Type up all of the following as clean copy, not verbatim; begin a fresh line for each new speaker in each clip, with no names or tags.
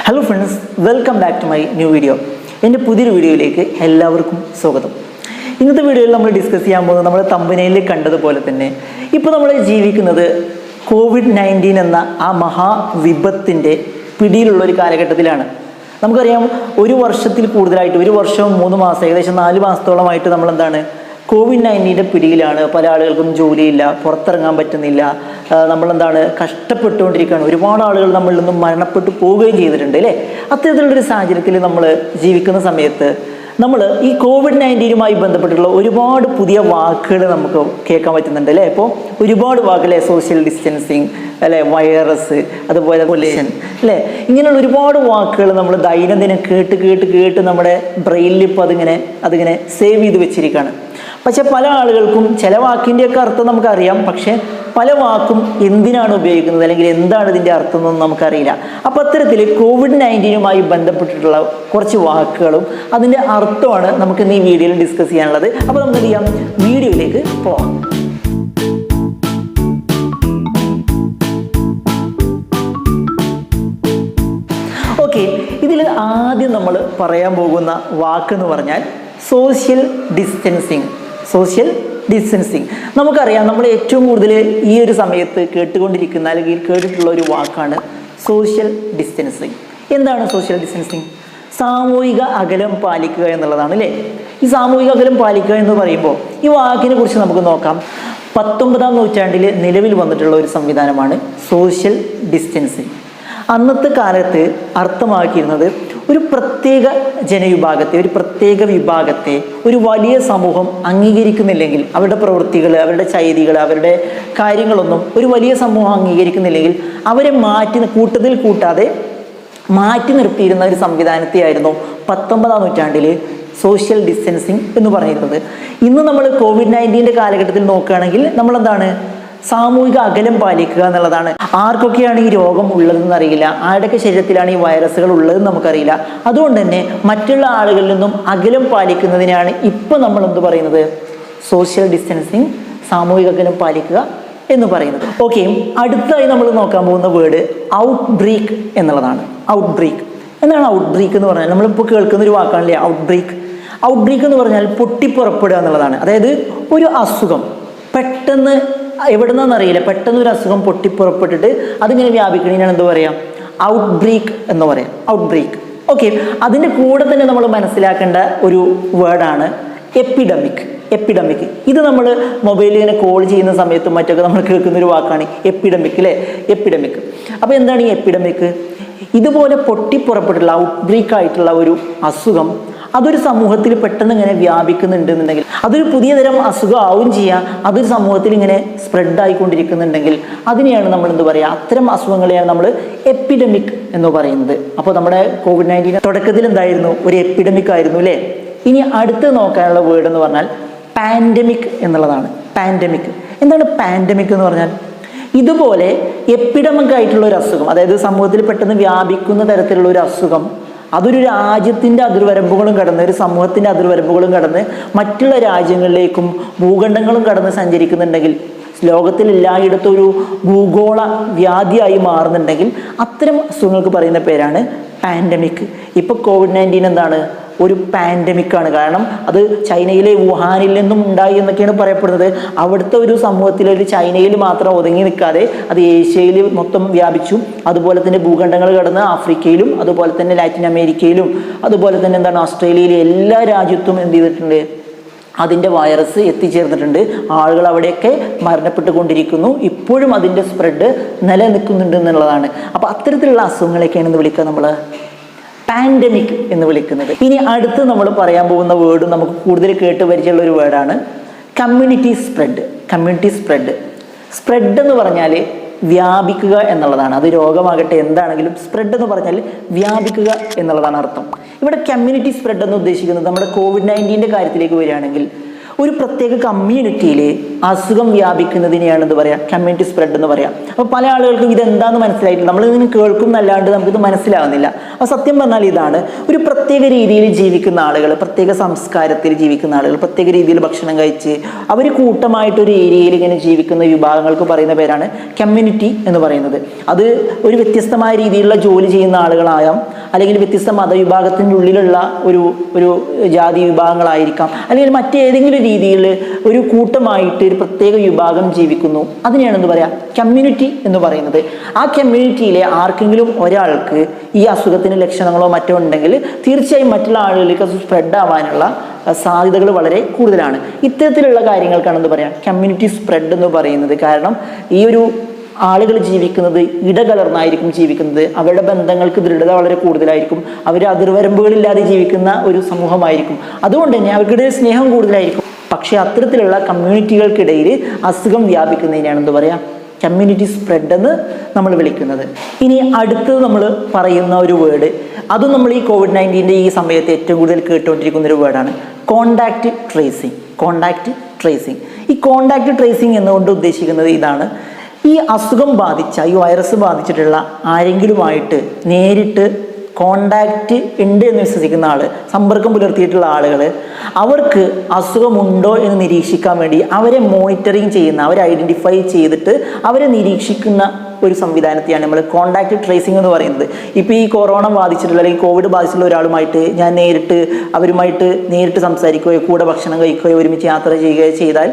Hello friends, welcome back to my new video. എൻ്റെ പുതിയൊരു വീഡിയോയിലേക്ക് എല്ലാവർക്കും സ്വാഗതം. ഇന്നത്തെ വീഡിയോയിൽ നമ്മൾ ഡിസ്കസ് ചെയ്യാൻ പോകുന്നത് നമ്മൾ തമ്പനയിൽ കണ്ടതുപോലെ തന്നെ ഇപ്പോൾ നമ്മൾ ജീവിക്കുന്നത് COVID-19 എന്ന ആ മഹാവിപത്തിൻ്റെ പിടിയിലുള്ള ഒരു കാലഘട്ടത്തിലാണ്. നമുക്കറിയാം, ഒരു വർഷത്തിൽ കൂടുതലായിട്ട്, ഒരു വർഷവും 3 മാസം, ഏകദേശം 4 മാസത്തോളമായിട്ട് നമ്മളെന്താണ് COVID-19 പിടിയിലാണ്. പല ആളുകൾക്കും ജോലിയില്ല, പുറത്തിറങ്ങാൻ പറ്റുന്നില്ല, നമ്മളെന്താണ് കഷ്ടപ്പെട്ടുകൊണ്ടിരിക്കുകയാണ്. ഒരുപാട് ആളുകൾ നമ്മളിൽ നിന്നും മരണപ്പെട്ടു പോവുകയും ചെയ്തിട്ടുണ്ട് അല്ലേ. അത്തരത്തിലുള്ളൊരു സാഹചര്യത്തിൽ നമ്മൾ ജീവിക്കുന്ന സമയത്ത് നമ്മൾ ഈ COVID-19 ബന്ധപ്പെട്ടുള്ള ഒരുപാട് പുതിയ വാക്കുകൾ നമുക്ക് കേൾക്കാൻ പറ്റുന്നുണ്ട് അല്ലേ. ഇപ്പോൾ ഒരുപാട് വാക്കുകൾ, സോഷ്യൽ ഡിസ്റ്റൻസിങ് അല്ലേ, വൈറസ്, അതുപോലെ പൊല്യൂഷൻ അല്ലേ, ഇങ്ങനെയുള്ള ഒരുപാട് വാക്കുകൾ നമ്മൾ ദൈനംദിനം കേട്ട് നമ്മുടെ ബ്രെയിനിൽ ഇപ്പോൾ അതിങ്ങനെ സേവ് ചെയ്ത് വെച്ചിരിക്കുകയാണ്. പക്ഷെ പല ആളുകൾക്കും ചില വാക്കിൻ്റെയൊക്കെ അർത്ഥം നമുക്കറിയാം, പക്ഷെ പല വാക്കും എന്തിനാണ് ഉപയോഗിക്കുന്നത് അല്ലെങ്കിൽ എന്താണ് ഇതിൻ്റെ അർത്ഥം എന്നൊന്നും നമുക്കറിയില്ല. അപ്പോൾ അത്തരത്തിൽ COVID-19 ബന്ധപ്പെട്ടിട്ടുള്ള കുറച്ച് വാക്കുകളും അതിൻ്റെ അർത്ഥമാണ് നമുക്ക് ഇന്ന് ഈ വീഡിയോയിൽ ഡിസ്കസ് ചെയ്യാനുള്ളത്. അപ്പോൾ നമുക്ക് എന്ത് ചെയ്യാം, വീഡിയോയിലേക്ക് പോകാം. ഓക്കെ, ഇതിൽ ആദ്യം നമ്മൾ പറയാൻ പോകുന്ന വാക്കെന്ന് പറഞ്ഞാൽ സോഷ്യൽ ഡിസ്റ്റൻസിങ്. നമുക്കറിയാം, നമ്മൾ ഏറ്റവും കൂടുതൽ ഈ ഒരു സമയത്ത് കേട്ടുകൊണ്ടിരിക്കുന്ന അല്ലെങ്കിൽ കേട്ടിട്ടുള്ള ഒരു വാക്കാണ് സോഷ്യൽ ഡിസ്റ്റൻസിങ്. എന്താണ് സോഷ്യൽ ഡിസ്റ്റൻസിങ്? സാമൂഹിക അകലം പാലിക്കുക എന്നുള്ളതാണ് അല്ലേ. ഈ സാമൂഹിക അകലം പാലിക്കുക എന്ന് പറയുമ്പോൾ ഈ വാക്കിനെ കുറിച്ച് നമുക്ക് നോക്കാം. 19-ാം നൂറ്റാണ്ടിൽ നിലവിൽ വന്നിട്ടുള്ള ഒരു സംവിധാനമാണ് സോഷ്യൽ ഡിസ്റ്റൻസിങ്. അന്നത്തെ കാലത്ത് അർത്ഥമാക്കിയിരുന്നത് ഒരു പ്രത്യേക ജനവിഭാഗത്തെ, ഒരു പ്രത്യേക വിഭാഗത്തെ ഒരു വലിയ സമൂഹം അംഗീകരിക്കുന്നില്ലെങ്കിൽ, അവരുടെ പ്രവൃത്തികൾ, അവരുടെ ചൈതികൾ, അവരുടെ കാര്യങ്ങളൊന്നും ഒരു വലിയ സമൂഹം അംഗീകരിക്കുന്നില്ലെങ്കിൽ അവരെ കൂട്ടത്തിൽ കൂട്ടാതെ മാറ്റി നിർത്തിയിരുന്ന ഒരു സംവിധാനത്തെയായിരുന്നു 19-ാം നൂറ്റാണ്ടിൽ സോഷ്യൽ ഡിസ്റ്റൻസിങ് എന്ന് പറയുന്നത്. ഇന്ന് നമ്മൾ COVID-19 കാലഘട്ടത്തിൽ നോക്കുകയാണെങ്കിൽ നമ്മളെന്താണ്, സാമൂഹിക അകലം പാലിക്കുക എന്നുള്ളതാണ്. ആർക്കൊക്കെയാണ് ഈ രോഗം ഉള്ളതെന്ന് അറിയില്ല, ആരുടെയൊക്കെ ശരീരത്തിലാണ് ഈ വൈറസുകൾ ഉള്ളതെന്ന് നമുക്കറിയില്ല. അതുകൊണ്ട് തന്നെ മറ്റുള്ള ആളുകളിൽ നിന്നും അകലം പാലിക്കുന്നതിനാണ് ഇപ്പം നമ്മൾ എന്ത് പറയുന്നത്, സോഷ്യൽ ഡിസ്റ്റൻസിങ്, സാമൂഹിക അകലം പാലിക്കുക എന്ന് പറയുന്നത്. ഓക്കെ, അടുത്തായി നമ്മൾ നോക്കാൻ പോകുന്ന വേർഡ് ഔട്ട് ബ്രേക്ക് എന്നുള്ളതാണ്. ഔട്ട് ബ്രേക്ക് എന്താണ്? ഔട്ട് ബ്രേക്ക് എന്ന് പറഞ്ഞാൽ നമ്മളിപ്പോൾ കേൾക്കുന്ന ഒരു വാക്കാണല്ലേ ഔട്ട് ബ്രേക്ക്. ഔട്ട് ബ്രേക്ക് എന്ന് പറഞ്ഞാൽ പൊട്ടിപ്പുറപ്പെടുക എന്നുള്ളതാണ്. അതായത് ഒരു അസുഖം പെട്ടെന്ന് എവിടെ നിന്നറിയില്ല, പെട്ടെന്ന് ഒരു അസുഖം പൊട്ടിപ്പുറപ്പെട്ടിട്ട് അതിങ്ങനെ വ്യാപിക്കണതിനാണ് എന്ത് പറയാം, ഔട്ട് ബ്രേക്ക് എന്ന് പറയാം. Out break. ഓക്കെ, അതിൻ്റെ കൂടെ തന്നെ നമ്മൾ മനസ്സിലാക്കേണ്ട ഒരു വേർഡാണ് എപ്പിഡമിക്. ഇത് നമ്മൾ മൊബൈലിൽ ഇങ്ങനെ കോൾ ചെയ്യുന്ന സമയത്തും മറ്റൊക്കെ നമ്മൾ കേൾക്കുന്ന ഒരു വാക്കാണ് എപ്പിഡമിക് അല്ലേ. എപ്പിഡമിക്. അപ്പോൾ എന്താണ് ഈ എപ്പിഡമിക്? ഇതുപോലെ പൊട്ടിപ്പുറപ്പെട്ടുള്ള ഔട്ട് ബ്രേക്ക് ആയിട്ടുള്ള ഒരു അസുഖം അതൊരു സമൂഹത്തിൽ പെട്ടെന്ന് ഇങ്ങനെ വ്യാപിക്കുന്നുണ്ടെന്നുണ്ടെങ്കിൽ, അതൊരു പുതിയ തരം അസുഖം ആവും ചെയ്യാം, അതൊരു സമൂഹത്തിൽ ഇങ്ങനെ സ്പ്രെഡ് ആയിക്കൊണ്ടിരിക്കുന്നുണ്ടെങ്കിൽ അതിനെയാണ് നമ്മൾ എന്ത് പറയുക, അത്തരം അസുഖങ്ങളെയാണ് നമ്മൾ എപ്പിഡമിക് എന്ന് പറയുന്നത്. അപ്പോൾ നമ്മുടെ COVID-19 തുടക്കത്തിൽ എന്തായിരുന്നു, ഒരു എപ്പിഡമിക് ആയിരുന്നു അല്ലേ. ഇനി അടുത്ത് നോക്കാനുള്ള വേർഡ് എന്ന് പറഞ്ഞാൽ പാൻഡമിക് എന്നുള്ളതാണ്. പാൻഡമിക്. എന്താണ് പാൻഡമിക് എന്ന് പറഞ്ഞാൽ? ഇതുപോലെ എപ്പിഡമിക് ആയിട്ടുള്ള ഒരു അസുഖം, അതായത് സമൂഹത്തിൽ പെട്ടെന്ന് വ്യാപിക്കുന്ന തരത്തിലുള്ള ഒരു അസുഖം, അതൊരു രാജ്യത്തിൻ്റെ അതിർവരമ്പുകളും കടന്ന്, ഒരു സമൂഹത്തിൻ്റെ അതിർവരമ്പുകളും കടന്ന് മറ്റുള്ള രാജ്യങ്ങളിലേക്കും ഭൂഖണ്ഡങ്ങളും കടന്ന് സഞ്ചരിക്കുന്നുണ്ടെങ്കിൽ, ലോകത്തിൽ എല്ലായിടത്തും ഒരു ഭൂഗോള വ്യാധിയായി മാറുന്നുണ്ടെങ്കിൽ അത്തരം അസുഖങ്ങൾക്ക് പറയുന്ന പേരാണ് പാൻഡമിക്. ഇപ്പോൾ COVID-19 എന്താണ്, ഒരു പാൻഡമിക്കാണ്. കാരണം അത് ചൈനയിലെ വുഹാനിൽ നിന്നും ഉണ്ടായി എന്നൊക്കെയാണ് പറയപ്പെടുന്നത്. അവിടുത്തെ ഒരു സമൂഹത്തിൽ, ഒരു ചൈനയിൽ മാത്രം ഒതുങ്ങി നിൽക്കാതെ അത് ഏഷ്യയിൽ മൊത്തം വ്യാപിച്ചു. അതുപോലെ തന്നെ ഭൂഖണ്ഡങ്ങൾ കടന്ന് ആഫ്രിക്കയിലും അതുപോലെ തന്നെ ലാറ്റിൻ അമേരിക്കയിലും അതുപോലെ തന്നെ എന്താണ് ഓസ്ട്രേലിയയിലെ എല്ലാ രാജ്യത്തും എന്ത് ചെയ്തിട്ടുണ്ട്, അതിൻ്റെ വൈറസ് എത്തിച്ചേർന്നിട്ടുണ്ട്. ആളുകൾ അവിടെയൊക്കെ മരണപ്പെട്ടുകൊണ്ടിരിക്കുന്നു. ഇപ്പോഴും അതിൻ്റെ സ്പ്രെഡ് നിലനിൽക്കുന്നുണ്ട് എന്നുള്ളതാണ്. അപ്പോൾ അത്തരത്തിലുള്ള അസുഖങ്ങളൊക്കെയാണ് എന്ന് വിളിക്കുക നമ്മൾ പാൻഡമിക് എന്ന് വിളിക്കുന്നത്. ഇനി അടുത്ത് നമ്മൾ പറയാൻ പോകുന്ന വേർഡ് നമുക്ക് കൂടുതൽ കേട്ട് പരിചയമുള്ള ഒരു വേർഡാണ് കമ്മ്യൂണിറ്റി സ്പ്രെഡ്. സ്പ്രെഡ് എന്ന് പറഞ്ഞാൽ വ്യാപിക്കുക എന്നുള്ളതാണ്. അത് രോഗമാകട്ടെ എന്താണെങ്കിലും സ്പ്രെഡ് എന്ന് പറഞ്ഞാൽ വ്യാപിക്കുക എന്നുള്ളതാണ് അർത്ഥം. ഇവിടെ കമ്മ്യൂണിറ്റി സ്പ്രെഡ് എന്ന് ഉദ്ദേശിക്കുന്നത് നമ്മുടെ COVID-19 കാര്യത്തിലേക്ക് വരികയാണെങ്കിൽ ഒരു പ്രത്യേക കമ്മ്യൂണിറ്റിയിൽ അസുഖം വ്യാപിക്കുന്നതിനെയാണ് എന്ത് പറയുക, കമ്മ്യൂണിറ്റി സ്പ്രെഡ് എന്ന് പറയാം. അപ്പോൾ പല ആളുകൾക്കും ഇതെന്താണെന്ന് മനസ്സിലായിട്ടില്ല, നമ്മളിതിന് കേൾക്കുന്നല്ലാണ്ട് നമുക്കിത് മനസ്സിലാവുന്നില്ല. അപ്പോൾ സത്യം പറഞ്ഞാൽ ഇതാണ്, ഒരു പ്രത്യേക രീതിയിൽ ജീവിക്കുന്ന ആളുകൾ, പ്രത്യേക സംസ്കാരത്തിൽ ജീവിക്കുന്ന ആളുകൾ, പ്രത്യേക രീതിയിൽ ഭക്ഷണം കഴിച്ച് അവർ കൂട്ടമായിട്ടൊരു ഏരിയയിൽ ഇങ്ങനെ ജീവിക്കുന്ന വിഭാഗങ്ങൾക്ക് പറയുന്ന പേരാണ് കമ്മ്യൂണിറ്റി എന്ന് പറയുന്നത്. അത് ഒരു വ്യത്യസ്തമായ രീതിയിലുള്ള ജോലി ചെയ്യുന്ന ആളുകളായാം, അല്ലെങ്കിൽ വ്യത്യസ്ത മതവിഭാഗത്തിൻ്റെ ഉള്ളിലുള്ള ഒരു ജാതി വിഭാഗങ്ങളായിരിക്കാം, അല്ലെങ്കിൽ മറ്റേതെങ്കിലും രീതിയിൽ ഒരു കൂട്ടമായിട്ട് ഒരു പ്രത്യേക വിഭാഗം ജീവിക്കുന്നു. അതിനെയാണ് എന്ത് പറയുക, കമ്മ്യൂണിറ്റി എന്ന് പറയുന്നത്. ആ കമ്മ്യൂണിറ്റിയിലെ ആർക്കെങ്കിലും ഒരാൾക്ക് ഈ അസുഖത്തിന് ലക്ഷണങ്ങളോ മറ്റോ ഉണ്ടെങ്കിൽ തീർച്ചയായും മറ്റുള്ള ആളുകളിലേക്ക് അത് സ്പ്രെഡ് ആവാനുള്ള സാധ്യതകൾ വളരെ കൂടുതലാണ്. ഇത്തരത്തിലുള്ള കാര്യങ്ങൾക്കാണ് എന്ത് പറയുക, കമ്മ്യൂണിറ്റി സ്പ്രെഡ് എന്ന് പറയുന്നത്. കാരണം ഈ ഒരു ആളുകൾ ജീവിക്കുന്നത് ഇടകലർന്നായിരിക്കും ജീവിക്കുന്നത്, അവരുടെ ബന്ധങ്ങൾക്ക് ദൃഢത വളരെ കൂടുതലായിരിക്കും, അവർ അതിർവരമ്പുകളില്ലാതെ ജീവിക്കുന്ന ഒരു സമൂഹമായിരിക്കും. അതുകൊണ്ട് തന്നെ അവർക്കിടയിൽ സ്നേഹം കൂടുതലായിരിക്കും. പക്ഷേ അത്തരത്തിലുള്ള കമ്മ്യൂണിറ്റികൾക്കിടയിൽ അസുഖം വ്യാപിക്കുന്നതിനാണ് എന്ത് പറയുക, കമ്മ്യൂണിറ്റി സ്പ്രെഡ് എന്ന് നമ്മൾ വിളിക്കുന്നത്. ഇനി അടുത്തത് നമ്മൾ പറയുന്ന ഒരു വേർഡ്, അതും നമ്മൾ ഈ COVID-19 ഈ സമയത്ത് ഏറ്റവും കൂടുതൽ കേട്ടുകൊണ്ടിരിക്കുന്ന ഒരു വേർഡാണ് കോണ്ടാക്റ്റ് ട്രേസിങ്. കോണ്ടാക്റ്റ് ട്രേസിങ്, ഈ കോണ്ടാക്റ്റ് ട്രേസിങ് എന്നുകൊണ്ട് ഉദ്ദേശിക്കുന്നത് ഇതാണ്, ഈ അസുഖം ബാധിച്ച, ഈ വൈറസ് ബാധിച്ചിട്ടുള്ള ആരെങ്കിലുമായിട്ട് നേരിട്ട് കോണ്ടാക്റ്റ് ഉണ്ട് എന്ന് വിശ്വസിക്കുന്ന ആൾ, സമ്പർക്കം പുലർത്തിയിട്ടുള്ള ആളുകൾ, അവർക്ക് അസുഖമുണ്ടോ എന്ന് നിരീക്ഷിക്കാൻ വേണ്ടി അവരെ മോണിറ്ററിങ് ചെയ്യുന്ന, അവരെ ഐഡൻറ്റിഫൈ ചെയ്തിട്ട് അവരെ നിരീക്ഷിക്കുന്ന ഒരു സംവിധാനത്തെയാണ് നമ്മൾ കോണ്ടാക്റ്റ് ട്രേസിംഗ് എന്ന് പറയുന്നത്. ഇപ്പോൾ ഈ കൊറോണ ബാധിച്ചിട്ടുള്ള അല്ലെങ്കിൽ കോവിഡ് ബാധിച്ചിട്ടുള്ള ഒരാളുമായിട്ട് ഞാൻ അവരുമായിട്ട് നേരിട്ട് സംസാരിക്കുകയോ കൂടെ ഭക്ഷണം കഴിക്കുകയോ ഒരുമിച്ച് യാത്ര ചെയ്യുകയോ ചെയ്താൽ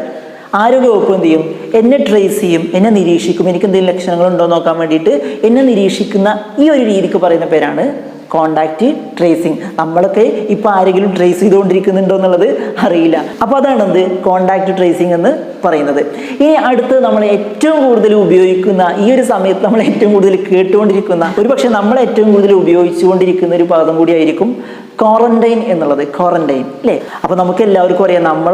ആരോഗ്യവകുപ്പ് എന്ത് ചെയ്യും, എന്നെ ട്രേസ് ചെയ്യും, എന്നെ നിരീക്ഷിക്കും, എനിക്ക് എന്തെങ്കിലും ലക്ഷണങ്ങളുണ്ടോ നോക്കാൻ വേണ്ടിയിട്ട് എന്നെ നിരീക്ഷിക്കുന്ന ഈ ഒരു രീതിക്ക് പറയുന്ന പേരാണ് കോണ്ടാക്റ്റ് ട്രേസിങ്. നമ്മളൊക്കെ ഇപ്പോൾ ആരെങ്കിലും ട്രേസ് ചെയ്തുകൊണ്ടിരിക്കുന്നുണ്ടോ എന്നുള്ളത് അറിയില്ല. അപ്പോൾ അതാണ് എന്ത് കോണ്ടാക്റ്റ് ട്രേസിങ് എന്ന് പറയുന്നത്. ഇനി അടുത്ത് നമ്മൾ ഏറ്റവും കൂടുതൽ ഉപയോഗിക്കുന്ന, ഈ ഒരു സമയത്ത് നമ്മൾ ഏറ്റവും കൂടുതൽ കേട്ടുകൊണ്ടിരിക്കുന്ന, ഒരുപക്ഷെ നമ്മൾ ഏറ്റവും കൂടുതൽ ഉപയോഗിച്ചുകൊണ്ടിരിക്കുന്ന ഒരു പദം കൂടിയായിരിക്കും ക്വാറന്റൈൻ എന്നുള്ളത്. ക്വാറന്റൈൻ അല്ലേ? അപ്പോൾ നമുക്ക് എല്ലാവർക്കും അറിയാം, നമ്മൾ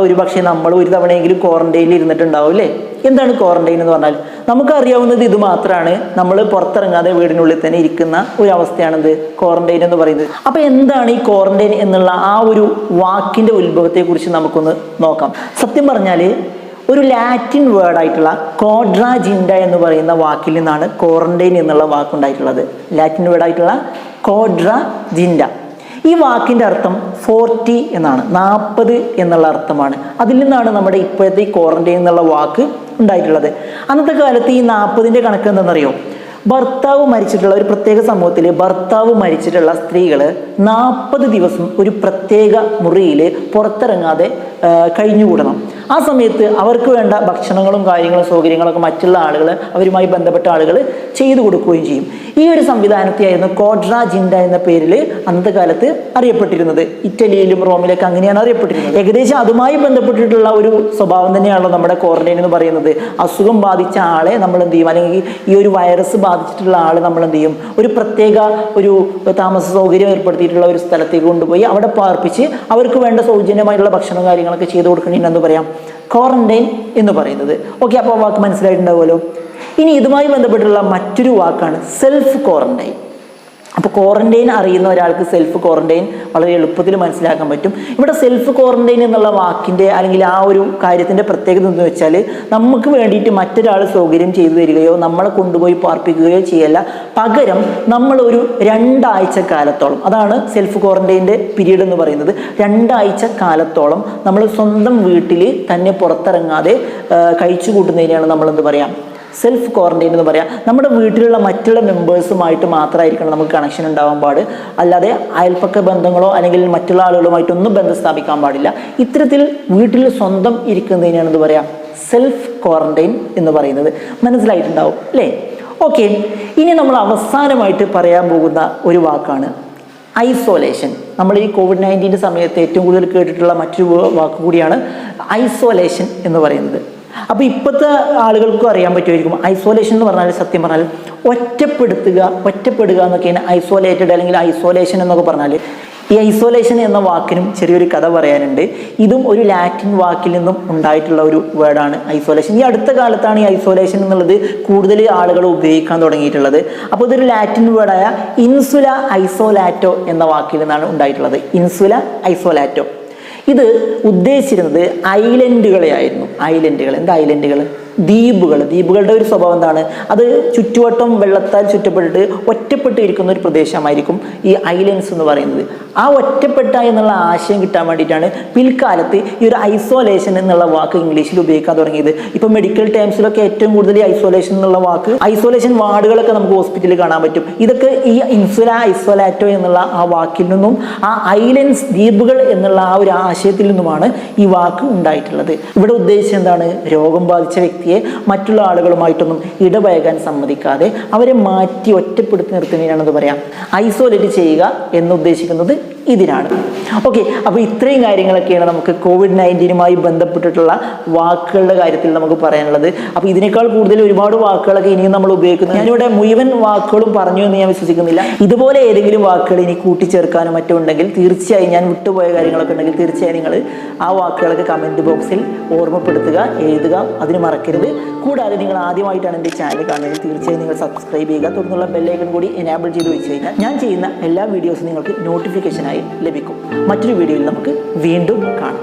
ഒരു തവണയെങ്കിലും ക്വാറന്റൈനിൽ ഇരുന്നിട്ടുണ്ടാവും അല്ലേ? എന്താണ് ക്വാറന്റൈൻ എന്ന് പറഞ്ഞാൽ? നമുക്കറിയാവുന്നത് ഇത് മാത്രമാണ്, നമ്മൾ പുറത്തിറങ്ങാതെ വീടിനുള്ളിൽ തന്നെ ഇരിക്കുന്ന ഒരു അവസ്ഥയാണിത് ക്വാറന്റൈൻ എന്ന് പറയുന്നത്. അപ്പോൾ എന്താണ് ഈ ക്വാറന്റൈൻ എന്നുള്ള ആ ഒരു വാക്കിൻ്റെ ഉത്ഭവത്തെക്കുറിച്ച് നമുക്കൊന്ന് നോക്കാം. സത്യം പറഞ്ഞാൽ ഒരു ലാറ്റിൻ വേർഡായിട്ടുള്ള കോഡ്രാജിൻഡ എന്ന് പറയുന്ന വാക്കിൽ നിന്നാണ് ക്വാറന്റൈൻ എന്നുള്ള വാക്കുണ്ടായിട്ടുള്ളത്. ലാറ്റിൻ വേർഡായിട്ടുള്ള കോഡ്രാജിൻഡ. ഈ വാക്കിൻ്റെ അർത്ഥം 40 എന്നാണ്, 40 എന്നുള്ള അർത്ഥമാണ്. അതിൽ നിന്നാണ് നമ്മുടെ ഇപ്പോഴത്തെ ഈ ക്വാറന്റൈൻ എന്നുള്ള വാക്ക് ഉണ്ടായിട്ടുള്ളത്. അന്നത്തെ കാലത്ത് ഈ 40ൻ്റെ കണക്ക് എന്താണെന്നറിയോ? ഭർത്താവ് മരിച്ചിട്ടുള്ള ഒരു പ്രത്യേക സമൂഹത്തിൽ ഭർത്താവ് മരിച്ചിട്ടുള്ള സ്ത്രീകൾ 40 ദിവസം ഒരു പ്രത്യേക മുറിയിൽ പുറത്തിറങ്ങാതെ കഴിഞ്ഞുകൂടണം. ആ സമയത്ത് അവർക്ക് വേണ്ട ഭക്ഷണങ്ങളും കാര്യങ്ങളും സൗകര്യങ്ങളൊക്കെ മറ്റുള്ള ആളുകൾ, അവരുമായി ബന്ധപ്പെട്ട ആളുകൾ ചെയ്തു കൊടുക്കുകയും ചെയ്യും. ഈ ഒരു സംവിധാനത്തെയായിരുന്നു കോഡ്രാജിൻഡ എന്ന പേരിൽ അന്നത്തെ കാലത്ത് അറിയപ്പെട്ടിരുന്നത്. ഇറ്റലിയിലും റോമിലൊക്കെ അങ്ങനെയാണ് അറിയപ്പെട്ടിരുന്നത്. ഏകദേശം അതുമായി ബന്ധപ്പെട്ടിട്ടുള്ള ഒരു സ്വഭാവം തന്നെയാണല്ലോ നമ്മുടെ ക്വാറന്റൈൻ എന്ന് പറയുന്നത്. അസുഖം ബാധിച്ച ആളെ നമ്മൾ എന്ത് ചെയ്യും, അല്ലെങ്കിൽ ഈ ഒരു വൈറസ് ബാധിച്ചിട്ടുള്ള ആൾ നമ്മൾ എന്ത് ചെയ്യും, ഒരു പ്രത്യേക ഒരു താമസ സൗകര്യം ഏർപ്പെടുത്തിയിട്ടുള്ള ഒരു സ്ഥലത്തേക്ക് കൊണ്ടുപോയി അവിടെ പാർപ്പിച്ച് അവർക്ക് വേണ്ട സൗജന്യമായിട്ടുള്ള ഭക്ഷണം കാര്യങ്ങളൊക്കെ ചെയ്തു കൊടുക്കണമെന്ന് പറയാം ക്വാറന്റൈൻ എന്ന് പറയുന്നത്. ഓക്കെ, അപ്പോൾ വാക്ക് മനസ്സിലായിട്ടുണ്ടാവുമല്ലോ. ഇനി ഇതുമായി ബന്ധപ്പെട്ടുള്ള മറ്റൊരു വാക്കാണ് സെൽഫ് ക്വാറന്റൈൻ. അപ്പോൾ ക്വാറന്റൈൻ അറിയുന്ന ഒരാൾക്ക് സെൽഫ് ക്വാറന്റൈൻ വളരെ എളുപ്പത്തിൽ മനസ്സിലാക്കാൻ പറ്റും. ഇവിടെ സെൽഫ് ക്വാറന്റൈൻ എന്നുള്ള വാക്കിൻ്റെ അല്ലെങ്കിൽ ആ ഒരു കാര്യത്തിൻ്റെ പ്രത്യേകത എന്ന് വെച്ചാൽ, നമുക്ക് വേണ്ടിയിട്ട് മറ്റൊരാൾ സൗകര്യം ചെയ്തു തരികയോ നമ്മളെ കൊണ്ടുപോയി പാർപ്പിക്കുകയോ ചെയ്യല്ല, പകരം നമ്മൾ ഒരു 2 ആഴ്ച കാലത്തോളം, അതാണ് സെൽഫ് ക്വാറന്റൈൻ്റെ പീരീഡ് എന്ന് പറയുന്നത്, 2 ആഴ്ച കാലത്തോളം നമ്മൾ സ്വന്തം വീട്ടിൽ തന്നെ പുറത്തിറങ്ങാതെ കഴിച്ചു കൂട്ടുന്നതിനെയാണ് നമ്മളെന്ത് പറയാം, സെൽഫ് ക്വാറന്റൈൻ എന്ന് പറയാം. നമ്മുടെ വീട്ടിലുള്ള മറ്റുള്ള മെമ്പേഴ്സുമായിട്ട് മാത്രമായിരിക്കണം നമുക്ക് കണക്ഷൻ ഉണ്ടാവാൻ പാട്, അല്ലാതെ അയൽപ്പക്ക ബന്ധങ്ങളോ അല്ലെങ്കിൽ മറ്റുള്ള ആളുകളുമായിട്ടൊന്നും ബന്ധം സ്ഥാപിക്കാൻ പാടില്ല. ഇത്തരത്തിൽ വീട്ടിൽ സ്വന്തം ഇരിക്കുന്നതിനാണ് എന്ത് പറയാം, സെൽഫ് ക്വാറന്റൈൻ എന്ന് പറയുന്നത്. മനസ്സിലായിട്ടുണ്ടാവും അല്ലേ? ഓക്കെ, ഇനി നമ്മൾ അവസാനമായിട്ട് പറയാൻ പോകുന്ന ഒരു വാക്കാണ് ഐസോലേഷൻ. നമ്മൾ ഈ COVID-19 സമയത്ത് ഏറ്റവും കൂടുതൽ കേട്ടിട്ടുള്ള മറ്റൊരു വാക്ക് കൂടിയാണ് ഐസോലേഷൻ എന്ന് പറയുന്നത്. അപ്പോൾ ഇപ്പോഴത്തെ ആളുകൾക്കും അറിയാൻ പറ്റുമായിരിക്കും, ഐസോലേഷൻ എന്ന് പറഞ്ഞാൽ സത്യം പറഞ്ഞാൽ ഒറ്റപ്പെടുക എന്നൊക്കെയാണ് ഐസോലേറ്റഡ് അല്ലെങ്കിൽ ഐസോലേഷൻ എന്നൊക്കെ പറഞ്ഞാൽ. ഈ ഐസോലേഷൻ എന്ന വാക്കിനും ചെറിയൊരു കഥ പറയാനുണ്ട്. ഇതും ഒരു ലാറ്റിൻ വാക്കിൽ നിന്നും ഉണ്ടായിട്ടുള്ള ഒരു വേർഡാണ് ഐസോലേഷൻ. ഈ അടുത്ത കാലത്താണ് ഈ ഐസോലേഷൻ എന്നുള്ളത് കൂടുതൽ ആളുകൾ ഉപയോഗിക്കാൻ തുടങ്ങിയിട്ടുള്ളത്. അപ്പോൾ ഇതൊരു ലാറ്റിൻ വേർഡായ ഇൻസുല ഐസോലാറ്റോ എന്ന വാക്കിൽ നിന്നാണ് ഉണ്ടായിട്ടുള്ളത്. ഇൻസുല ഐസോലാറ്റോ. ഇത് ഉദ്ദേശിച്ചിരുന്നത് ഐലൻഡുകളെയായിരുന്നു. ഐലൻഡുകൾ, എന്താ ഐലൻഡുകൾ? ദ്വീപുകളുടെ ഒരു സ്വഭാവം എന്താണ്? അത് ചുറ്റുവട്ടം വെള്ളത്താൽ ചുറ്റപ്പെട്ടിട്ട് ഒറ്റപ്പെട്ട് ഇരിക്കുന്ന ഒരു പ്രദേശമായിരിക്കും ഈ ഐലൻഡ്സ് എന്ന് പറയുന്നത്. ആ ഒറ്റപ്പെട്ട എന്നുള്ള ആശയം കിട്ടാൻ വേണ്ടിയിട്ടാണ് പിൽക്കാലത്ത് ഈ ഒരു ഐസോലേഷൻ എന്നുള്ള വാക്ക് ഇംഗ്ലീഷിൽ ഉപയോഗിക്കാൻ തുടങ്ങിയത്. ഇപ്പൊ മെഡിക്കൽ ടേംസിലൊക്കെ ഏറ്റവും കൂടുതൽ ഐസോലേഷൻ എന്നുള്ള വാക്ക്, ഐസോലേഷൻ വാർഡുകളൊക്കെ നമുക്ക് ഹോസ്പിറ്റലിൽ കാണാൻ പറ്റും. ഇതൊക്കെ ഈ ഇൻസുല, ഐസോലാറ്റോ എന്നുള്ള ആ വാക്കിൽ നിന്നും ആ ഐലൻഡ്സ്, ദ്വീപുകൾ എന്നുള്ള ആ ഒരു ആശയത്തിൽ നിന്നുമാണ് ഈ വാക്ക് ഉണ്ടായിട്ടുള്ളത്. ഇവിടെ ഉദ്ദേശിച്ചത് എന്താണ്? രോഗം ബാധിച്ച വ്യക്തിയെ മറ്റുള്ള ആളുകളുമായിട്ടൊന്നും ഇടപഴകാൻ സമ്മതിക്കാതെ അവരെ മാറ്റി ഒറ്റപ്പെടുത്തി നിർത്തുന്നതിനാണെന്ന് പറയാം ഐസോലേറ്റ് ചെയ്യുക എന്ന് ഉദ്ദേശിക്കുന്നത് ഇതിനാണ്. ഓക്കെ, അപ്പോൾ ഇത്രയും കാര്യങ്ങളൊക്കെയാണ് നമുക്ക് COVID-19 ബന്ധപ്പെട്ടിട്ടുള്ള വാക്കുകളുടെ കാര്യത്തിൽ നമുക്ക് പറയാനുള്ളത്. അപ്പോൾ ഇതിനേക്കാൾ കൂടുതൽ ഒരുപാട് വാക്കുകളൊക്കെ ഇനിയും നമ്മൾ ഉപയോഗിക്കുന്നത്. ഞാനിവിടെ മുഴുവൻ വാക്കുകളും പറഞ്ഞു എന്ന് ഞാൻ വിശ്വസിക്കുന്നില്ല. ഇതുപോലെ ഏതെങ്കിലും വാക്കുകൾ ഇനി കൂട്ടിച്ചേർക്കാനോ മറ്റോ ഉണ്ടെങ്കിൽ തീർച്ചയായും, ഞാൻ വിട്ടുപോയ കാര്യങ്ങളൊക്കെ ഉണ്ടെങ്കിൽ തീർച്ചയായും നിങ്ങൾ ആ വാക്കുകളൊക്കെ കമൻറ്റ് ബോക്സിൽ ഓർമ്മപ്പെടുത്തുക, എഴുതുക, അതിന് മറക്കരുത്. കൂടാതെ നിങ്ങൾ ആദ്യമായിട്ടാണ് എൻ്റെ ചാനൽ കാണുന്നത് തീർച്ചയായും നിങ്ങൾ സബ്സ്ക്രൈബ് ചെയ്യുക. തുടർന്നുള്ള ബെല്ലൈക്കൺ കൂടി എനാബിൾ ചെയ്ത് വെച്ച് കഴിഞ്ഞാൽ ഞാൻ ചെയ്യുന്ന എല്ലാ വീഡിയോസും നിങ്ങൾക്ക് നോട്ടിഫിക്കേഷനായി ലഭിക്കും. മറ്റൊരു വീഡിയോയിൽ നമുക്ക് വീണ്ടും കാണാം.